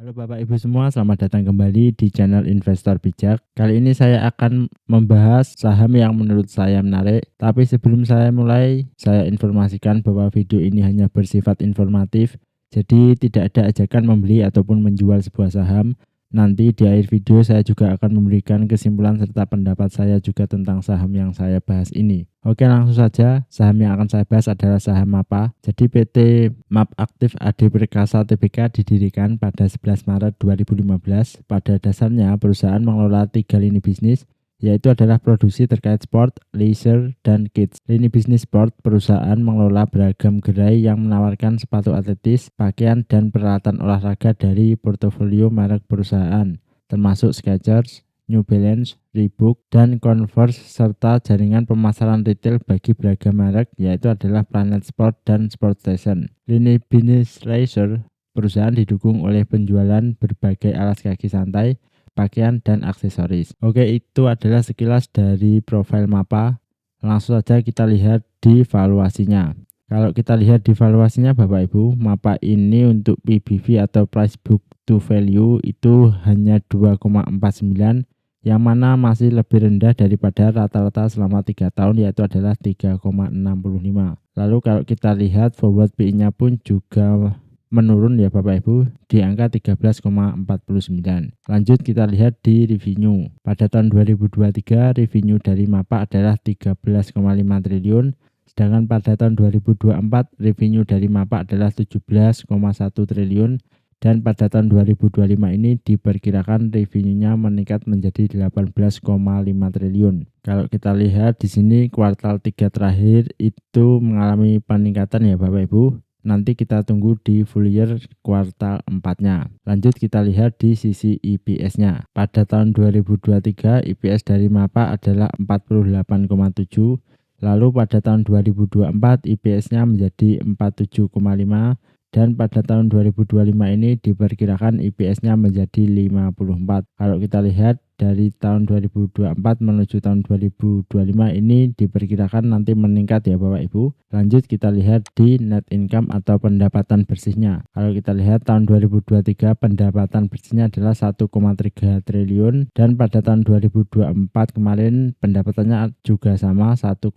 Halo Bapak Ibu semua, selamat datang kembali di channel Investor Bijak. Kali ini saya akan membahas saham yang menurut saya menarik. Tapi sebelum saya mulai, saya informasikan bahwa video ini hanya bersifat informatif. Jadi tidak ada ajakan membeli ataupun menjual sebuah saham. Nanti di akhir video saya juga akan memberikan kesimpulan serta pendapat saya juga tentang saham yang saya bahas ini. Oke, langsung saja. Saham yang akan saya bahas adalah saham MAPA. Jadi PT MAP Aktif AD Perkasa Tbk didirikan pada 11 Maret 2015. Pada dasarnya perusahaan mengelola 3 lini bisnis, yaitu adalah produksi terkait sport, leisure, dan kids. Lini bisnis sport, perusahaan mengelola beragam gerai yang menawarkan sepatu atletis, pakaian, dan peralatan olahraga dari portofolio merek perusahaan, termasuk Skechers, New Balance, Reebok, dan Converse, serta jaringan pemasaran retail bagi beragam merek, yaitu adalah Planet Sport dan Sport Station. Lini bisnis leisure, perusahaan didukung oleh penjualan berbagai alas kaki santai, pakaian, dan aksesoris. Oke, itu adalah sekilas dari profil MAPA. Langsung saja kita lihat di valuasinya. Kalau kita lihat di valuasinya Bapak Ibu, MAPA ini untuk PBV atau price book to value itu hanya 2,49, yang mana masih lebih rendah daripada rata-rata selama 3 tahun, yaitu adalah 3,65. Lalu kalau kita lihat forward PI-nya pun juga menurun ya Bapak Ibu, di angka 13,49. Lanjut kita lihat di revenue. Pada tahun 2023 revenue dari MAPA adalah 13,5 triliun, sedangkan pada tahun 2024 revenue dari MAPA adalah 17,1 triliun, dan pada tahun 2025 ini diperkirakan revenue-nya meningkat menjadi 18,5 triliun. Kalau kita lihat di sini kuartal 3 terakhir itu mengalami peningkatan ya Bapak Ibu. Nanti kita tunggu di full year kuartal 4-nya. Lanjut kita lihat di sisi EPS-nya. Pada tahun 2023 EPS dari MAPA adalah 48,7. Lalu pada tahun 2024 EPS-nya menjadi 47,5. Dan pada tahun 2025 ini diperkirakan EPS-nya menjadi 54. Kalau kita lihat dari tahun 2024 menuju tahun 2025 ini diperkirakan nanti meningkat ya Bapak Ibu. Lanjut kita lihat di net income atau pendapatan bersihnya. Kalau kita lihat tahun 2023 pendapatan bersihnya adalah 1,3 triliun, dan pada tahun 2024 kemarin pendapatannya juga sama 1,3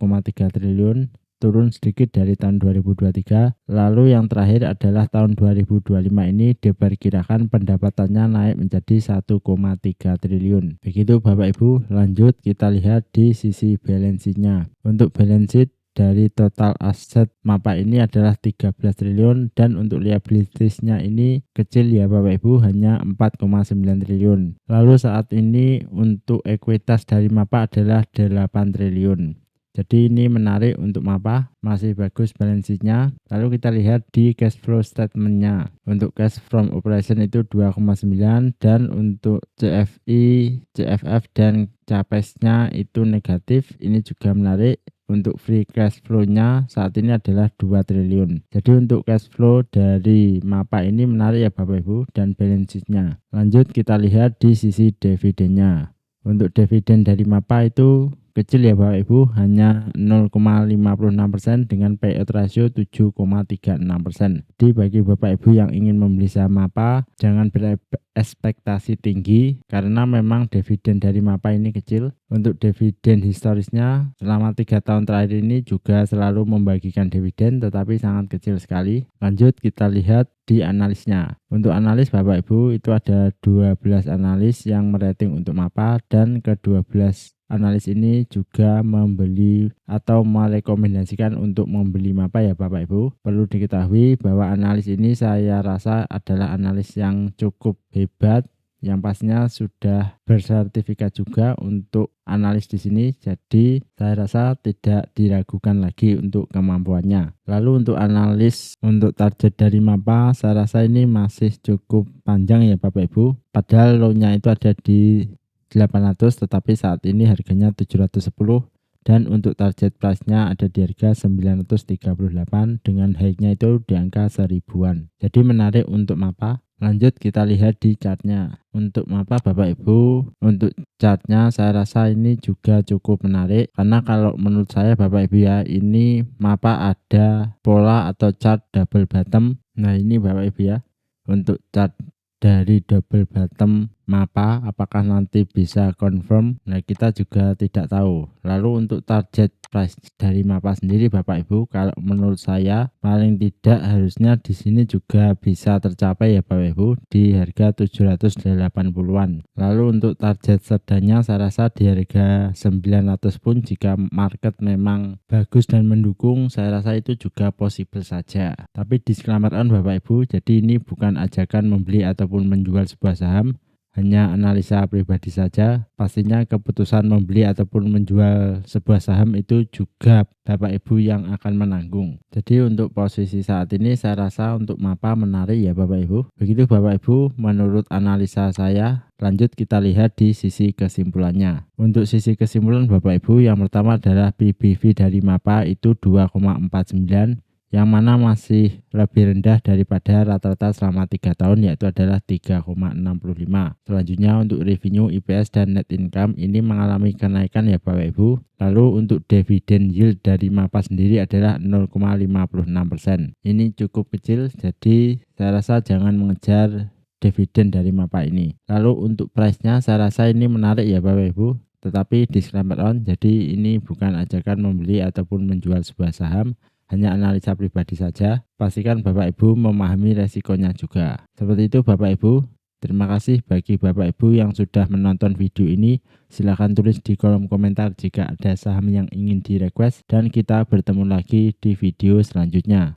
triliun, turun sedikit dari tahun 2023. Lalu yang terakhir adalah tahun 2025 ini diperkirakan pendapatannya naik menjadi 1,3 triliun. Begitu Bapak Ibu. Lanjut kita lihat di sisi balance sheet-nya. Untuk balance sheet dari total aset MAPA ini adalah 13 triliun, dan untuk liabilities-nya ini kecil ya Bapak Ibu, hanya 4,9 triliun. Lalu saat ini untuk ekuitas dari MAPA adalah 8 triliun. Jadi ini menarik untuk MAPA, masih bagus balance sheet-nya. Lalu kita lihat di cash flow statement-nya. Untuk cash from operation itu 2,9, dan untuk CFI, CFF, dan CAPEX-nya itu negatif. Ini juga menarik. Untuk free cash flow-nya saat ini adalah 2 triliun. Jadi untuk cash flow dari MAPA ini menarik ya Bapak Ibu, dan balance sheet-nya. Lanjut kita lihat di sisi dividennya. Untuk dividen dari MAPA itu kecil ya Bapak Ibu, hanya 0,56% dengan payout ratio 7,36%. Jadi bagi Bapak Ibu yang ingin membeli saham MAPA, jangan berekspektasi tinggi karena memang dividen dari MAPA ini kecil. Untuk dividen historisnya selama 3 tahun terakhir ini juga selalu membagikan dividen, tetapi sangat kecil sekali. Lanjut kita lihat di analisnya. Untuk analis Bapak Ibu itu ada 12 analis yang merating untuk MAPA, dan ke-12 analis ini juga membeli atau merekomendasikan untuk membeli MAPA ya Bapak Ibu. Perlu diketahui bahwa analis ini saya rasa adalah analis yang cukup hebat, yang pastinya sudah bersertifikat juga untuk analis di sini. Jadi saya rasa tidak diragukan lagi untuk kemampuannya. Lalu untuk analis untuk target dari MAPA, saya rasa ini masih cukup panjang ya Bapak Ibu. Padahal low-nya itu ada di 800, tetapi saat ini harganya 710, dan untuk target price-nya ada di harga 938 dengan high-nya itu di angka 1000-an. Jadi menarik untuk MAPA. Lanjut kita lihat di chartnya. Untuk MAPA Bapak Ibu, untuk chartnya saya rasa ini juga cukup menarik, karena kalau menurut saya Bapak Ibu ya, ini MAPA ada pola atau chart double bottom. Nah ini Bapak Ibu ya, untuk chart dari double bottom MAPA, apakah nanti bisa confirm? Nah, kita juga tidak tahu. Lalu untuk target price dari MAPA sendiri Bapak Ibu, kalau menurut saya paling tidak harusnya di sini juga bisa tercapai ya Bapak Ibu di harga 780-an. Lalu untuk target sedangnya saya rasa di harga 900 pun jika market memang bagus dan mendukung, saya rasa itu juga possible saja. Tapi disclaimer on Bapak Ibu, jadi ini bukan ajakan membeli ataupun menjual sebuah saham, hanya analisa pribadi saja. Pastinya keputusan membeli ataupun menjual sebuah saham itu juga Bapak Ibu yang akan menanggung. Jadi untuk posisi saat ini saya rasa untuk MAPA menarik ya Bapak Ibu. Begitu Bapak Ibu menurut analisa saya. Lanjut kita lihat di sisi kesimpulannya. Untuk sisi kesimpulan Bapak Ibu, yang pertama adalah PBV dari MAPA itu 2,49, yang mana masih lebih rendah daripada rata-rata selama 3 tahun, yaitu adalah 3,65. Selanjutnya untuk revenue, EPS, dan net income ini mengalami kenaikan ya Bapak Ibu. Lalu untuk dividen yield dari MAPA sendiri adalah 0,56%. Ini cukup kecil, jadi saya rasa jangan mengejar dividen dari MAPA ini. Lalu untuk price-nya saya rasa ini menarik ya Bapak Ibu. Tetapi disclaimer on, jadi ini bukan ajakan membeli ataupun menjual sebuah saham, hanya analisa pribadi saja. Pastikan Bapak Ibu memahami resikonya juga. Seperti itu Bapak Ibu. Terima kasih bagi Bapak Ibu yang sudah menonton video ini. Silahkan tulis di kolom komentar jika ada saham yang ingin di request, dan kita bertemu lagi di video selanjutnya.